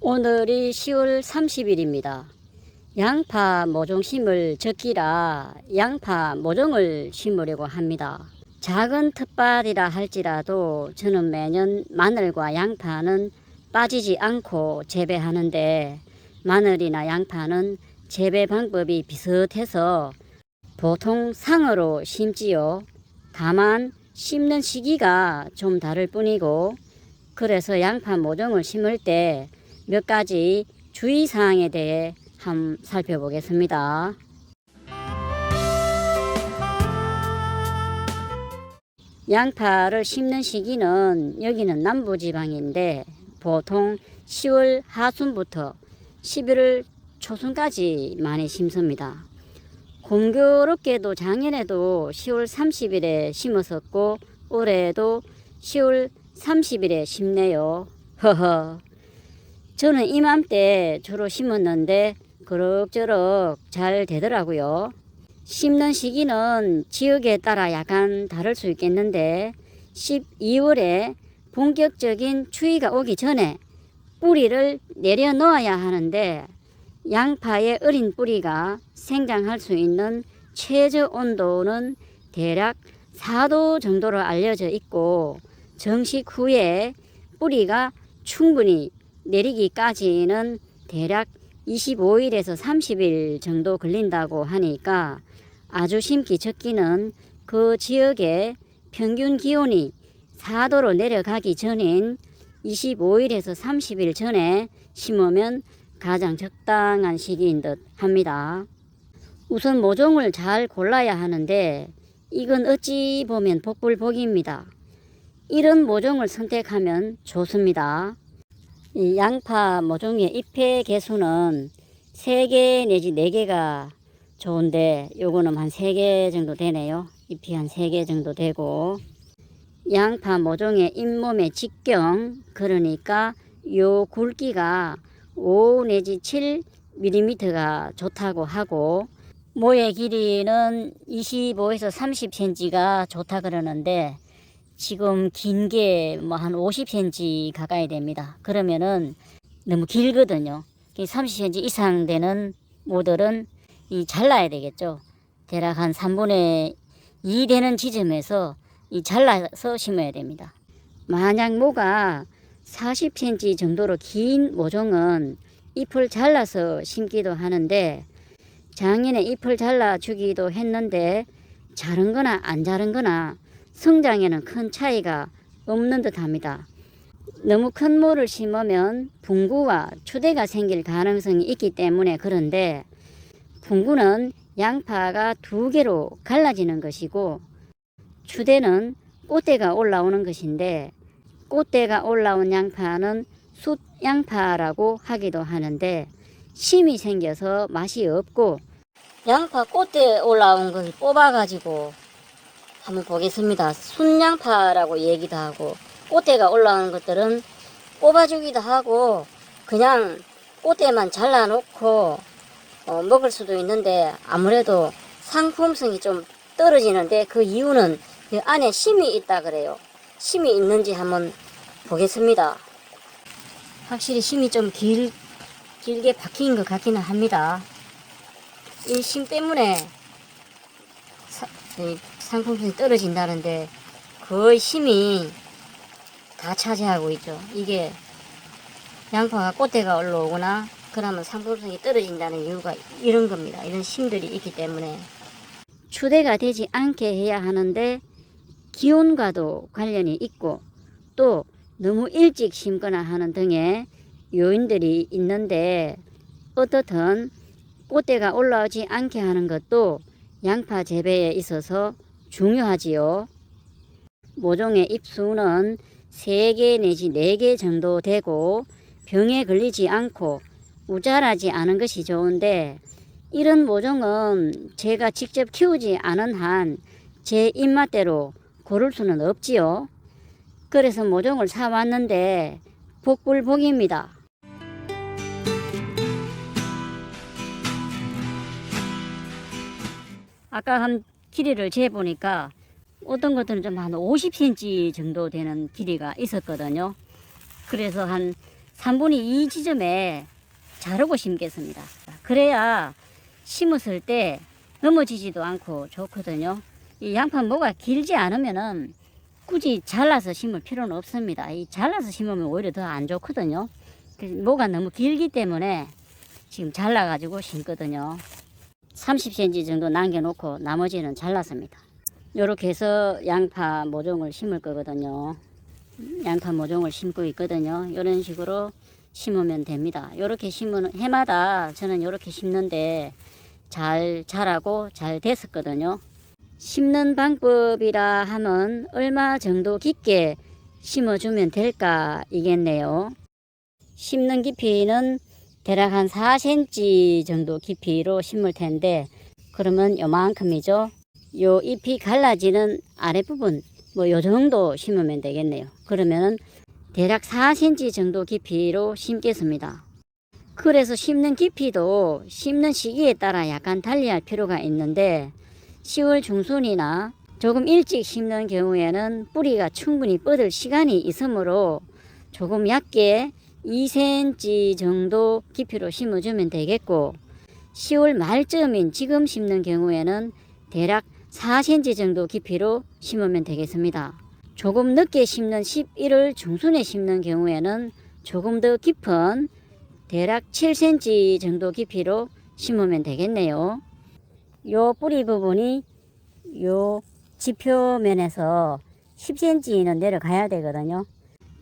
오늘이 10월 30일입니다. 양파 모종 심을 적기라 양파 모종을 심으려고 합니다. 작은 텃밭이라 할지라도 저는 매년 마늘과 양파는 빠지지 않고 재배하는데 마늘이나 양파는 재배 방법이 비슷해서 보통 상으로 심지요. 다만 심는 시기가 좀 다를 뿐이고 그래서 양파 모종을 심을 때 몇 가지 주의사항에 대해 한번 살펴보겠습니다. 양파를 심는 시기는 여기는 남부지방인데 보통 10월 하순부터 11월 초순까지 많이 심습니다. 공교롭게도 작년에도 10월 30일에 심었었고 올해도 10월 30일에 심네요. 허허. 저는 이맘때 주로 심었는데 그럭저럭 잘 되더라고요. 심는 시기는 지역에 따라 약간 다를 수 있겠는데 12월에 본격적인 추위가 오기 전에 뿌리를 내려 놓아야 하는데 양파의 어린 뿌리가 생장할 수 있는 최저 온도는 대략 4도 정도로 알려져 있고 정식 후에 뿌리가 충분히 내리기까지는 대략 25일에서 30일 정도 걸린다고 하니까 아주 심기 적기는 그 지역의 평균 기온이 4도로 내려가기 전인 25일에서 30일 전에 심으면 가장 적당한 시기인 듯 합니다. 우선 모종을 잘 골라야 하는데 이건 어찌 보면 복불복입니다. 이런 모종을 선택하면 좋습니다. 이 양파 모종의 잎의 개수는 3개 내지 4개가 좋은데 요거는 한 3개 정도 되네요. 잎이 한 3개 정도 되고 양파 모종의 잇몸의 직경 그러니까 요 굵기가 5 내지 7mm가 좋다고 하고 모의 길이는 25에서 30cm가 좋다 그러는데 지금 긴 게 뭐 한 50cm 가까이 됩니다. 그러면은 너무 길거든요. 30cm 이상 되는 모들은 잘라야 되겠죠. 대략 한 3분의 2 되는 지점에서 잘라서 심어야 됩니다. 만약 모가 40cm 정도로 긴 모종은 잎을 잘라서 심기도 하는데 작년에 잎을 잘라주기도 했는데 자른 거나 안 자른 거나 성장에는 큰 차이가 없는 듯 합니다. 너무 큰 모를 심으면 분구와 추대가 생길 가능성이 있기 때문에 그런데 분구는 양파가 2개로 갈라지는 것이고 추대는 꽃대가 올라오는 것인데 꽃대가 올라온 양파는 숫양파라고 하기도 하는데 심이 생겨서 맛이 없고 양파 꽃대 올라온 것을 뽑아가지고 한번 보겠습니다. 순양파라고 얘기도 하고 꽃대가 올라오는 것들은 뽑아주기도 하고 그냥 꽃대만 잘라놓고 먹을 수도 있는데 아무래도 상품성이 좀 떨어지는데 그 이유는 그 안에 심이 있다 그래요. 심이 있는지 한번 보겠습니다. 확실히 심이 좀 길게 박힌 것 같기는 합니다. 이 심 때문에 상품성이 떨어진다는데 거의 심이 다 차지하고 있죠. 이게 양파가 꽃대가 올라오거나 그러면 상품성이 떨어진다는 이유가 이런 겁니다. 이런 심들이 있기 때문에 추대가 되지 않게 해야 하는데 기온과도 관련이 있고 또 너무 일찍 심거나 하는 등의 요인들이 있는데 어떻든 꽃대가 올라오지 않게 하는 것도 양파 재배에 있어서 중요하지요. 모종의 잎수는 3개 내지 4개 정도 되고 병에 걸리지 않고 우잘하지 않은 것이 좋은데 이런 모종은 제가 직접 키우지 않은 한 제 입맛대로 고를 수는 없지요. 그래서 모종을 사왔는데 복불복입니다. 아까 한 길이를 재보니까 어떤 것들은 좀 한 50cm 정도 되는 길이가 있었거든요. 그래서 한 3분의 2 지점에 자르고 심겠습니다. 그래야 심었을 때 넘어지지도 않고 좋거든요. 이 양파 모가 길지 않으면은 굳이 잘라서 심을 필요는 없습니다. 이 잘라서 심으면 오히려 더 안 좋거든요. 모가 너무 길기 때문에 지금 잘라가지고 심거든요. 30cm 정도 남겨놓고 나머지는 잘랐습니다. 이렇게 해서 양파 모종을 심을 거거든요. 양파 모종을 심고 있거든요. 이런 식으로 심으면 됩니다. 이렇게 심으면 해마다 저는 이렇게 심는데 잘 자라고 잘 됐었거든요. 심는 방법이라 하면 얼마 정도 깊게 심어주면 될까 이겠네요. 심는 깊이는 대략 한 4cm 정도 깊이로 심을 텐데 그러면 요만큼이죠. 요 잎이 갈라지는 아랫부분 뭐 요 정도 심으면 되겠네요. 그러면은 대략 4cm 정도 깊이로 심겠습니다. 그래서 심는 깊이도 심는 시기에 따라 약간 달리할 필요가 있는데 10월 중순이나 조금 일찍 심는 경우에는 뿌리가 충분히 뻗을 시간이 있으므로 조금 얇게 2cm 정도 깊이로 심어주면 되겠고 10월 말쯤인 지금 심는 경우에는 대략 4cm 정도 깊이로 심으면 되겠습니다. 조금 늦게 심는 11월 중순에 심는 경우에는 조금 더 깊은 대략 7cm 정도 깊이로 심으면 되겠네요. 요 뿌리 부분이 요 지표면에서 10cm는 내려가야 되거든요.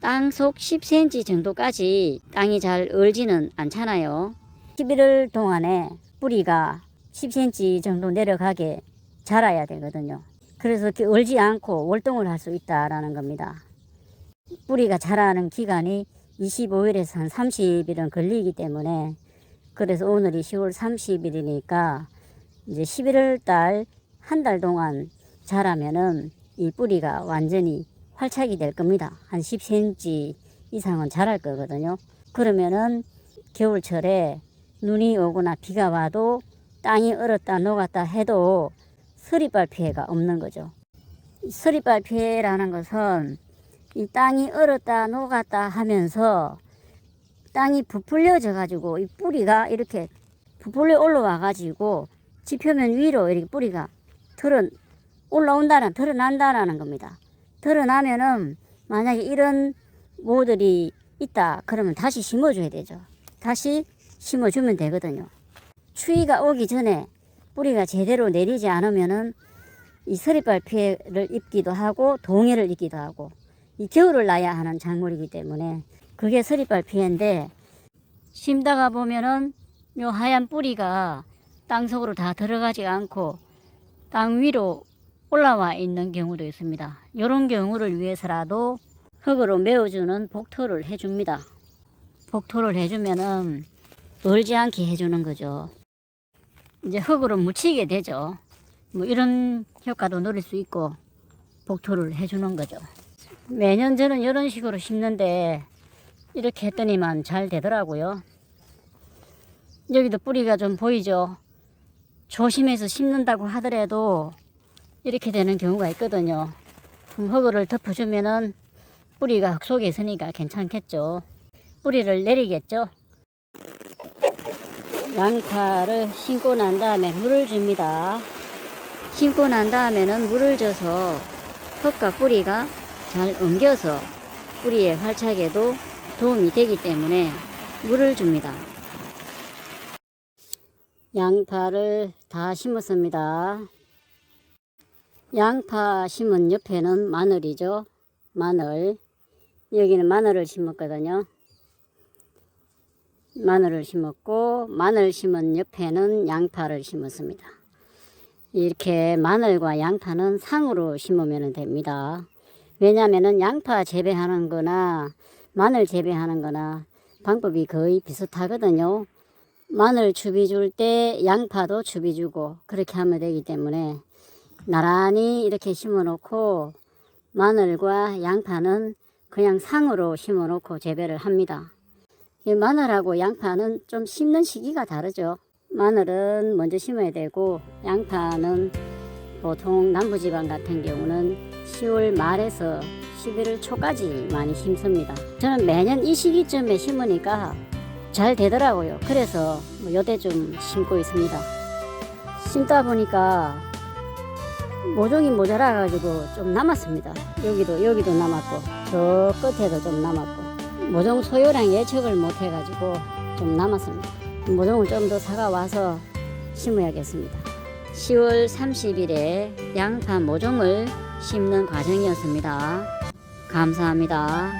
땅속 10cm 정도까지 땅이 잘 얼지는 않잖아요. 11월 동안에 뿌리가 10cm 정도 내려가게 자라야 되거든요. 그래서 이렇게 얼지 않고 월동을 할 수 있다라는 겁니다. 뿌리가 자라는 기간이 25일에서 한 30일은 걸리기 때문에 그래서 오늘이 10월 30일이니까 이제 11월 달 한 달 동안 자라면은 이 뿌리가 완전히 활착이 될 겁니다. 한 10cm 이상은 자랄 거거든요. 그러면은 겨울철에 눈이 오거나 비가 와도 땅이 얼었다 녹았다 해도 서리발 피해가 없는 거죠. 서리발 피해라는 것은 이 땅이 얼었다 녹았다 하면서 땅이 부풀려져 가지고 이 뿌리가 이렇게 부풀려 올라와 가지고 지표면 위로 이렇게 뿌리가 드러난다는 겁니다. 드러나면은 만약에 이런 모들이 있다 그러면 다시 심어줘야 되죠. 다시 심어주면 되거든요. 추위가 오기 전에 뿌리가 제대로 내리지 않으면은 이 서리발 피해를 입기도 하고 동해를 입기도 하고 이 겨울을 나야 하는 작물이기 때문에 그게 서리발 피해인데 심다가 보면은 요 하얀 뿌리가 땅속으로 다 들어가지 않고 땅 위로 올라와 있는 경우도 있습니다. 이런 경우를 위해서라도 흙으로 메워주는 복토를 해줍니다. 복토를 해주면은 얼지 않게 해주는 거죠. 이제 흙으로 묻히게 되죠. 뭐 이런 효과도 누릴 수 있고 복토를 해주는 거죠. 매년 저는 이런 식으로 심는데 이렇게 했더니만 잘 되더라고요. 여기도 뿌리가 좀 보이죠. 조심해서 심는다고 하더라도 이렇게 되는 경우가 있거든요. 그럼 흙을 덮어주면은 뿌리가 흙 속에 있으니까 괜찮겠죠. 뿌리를 내리겠죠. 양파를 심고 난 다음에 물을 줍니다. 심고 난 다음에는 물을 줘서 흙과 뿌리가 잘 엉겨서 뿌리의 활착에도 도움이 되기 때문에 물을 줍니다. 양파를 다 심었습니다. 양파 심은 옆에는 마늘이죠. 마늘. 여기는 마늘을 심었거든요. 마늘을 심었고 마늘 심은 옆에는 양파를 심었습니다. 이렇게 마늘과 양파는 상으로 심으면 됩니다. 왜냐하면 양파 재배하는 거나 마늘 재배하는 거나 방법이 거의 비슷하거든요. 마늘 추비 줄 때 양파도 추비 주고 그렇게 하면 되기 때문에 나란히 이렇게 심어 놓고 마늘과 양파는 그냥 상으로 심어 놓고 재배를 합니다. 마늘하고 양파는 좀 심는 시기가 다르죠. 마늘은 먼저 심어야 되고 양파는 보통 남부지방 같은 경우는 10월 말에서 11월 초까지 많이 심습니다. 저는 매년 이 시기쯤에 심으니까 잘 되더라고요. 그래서 뭐 요때좀 심고 있습니다. 심다 보니까 모종이 모자라 가지고 좀 남았습니다. 여기도 남았고 저 끝에도 좀 남았고 모종 소요량 예측을 못 해가지고 좀 남았습니다. 모종을 좀 더 사가 와서 심어야겠습니다. 10월 30일에 양파 모종을 심는 과정이었습니다. 감사합니다.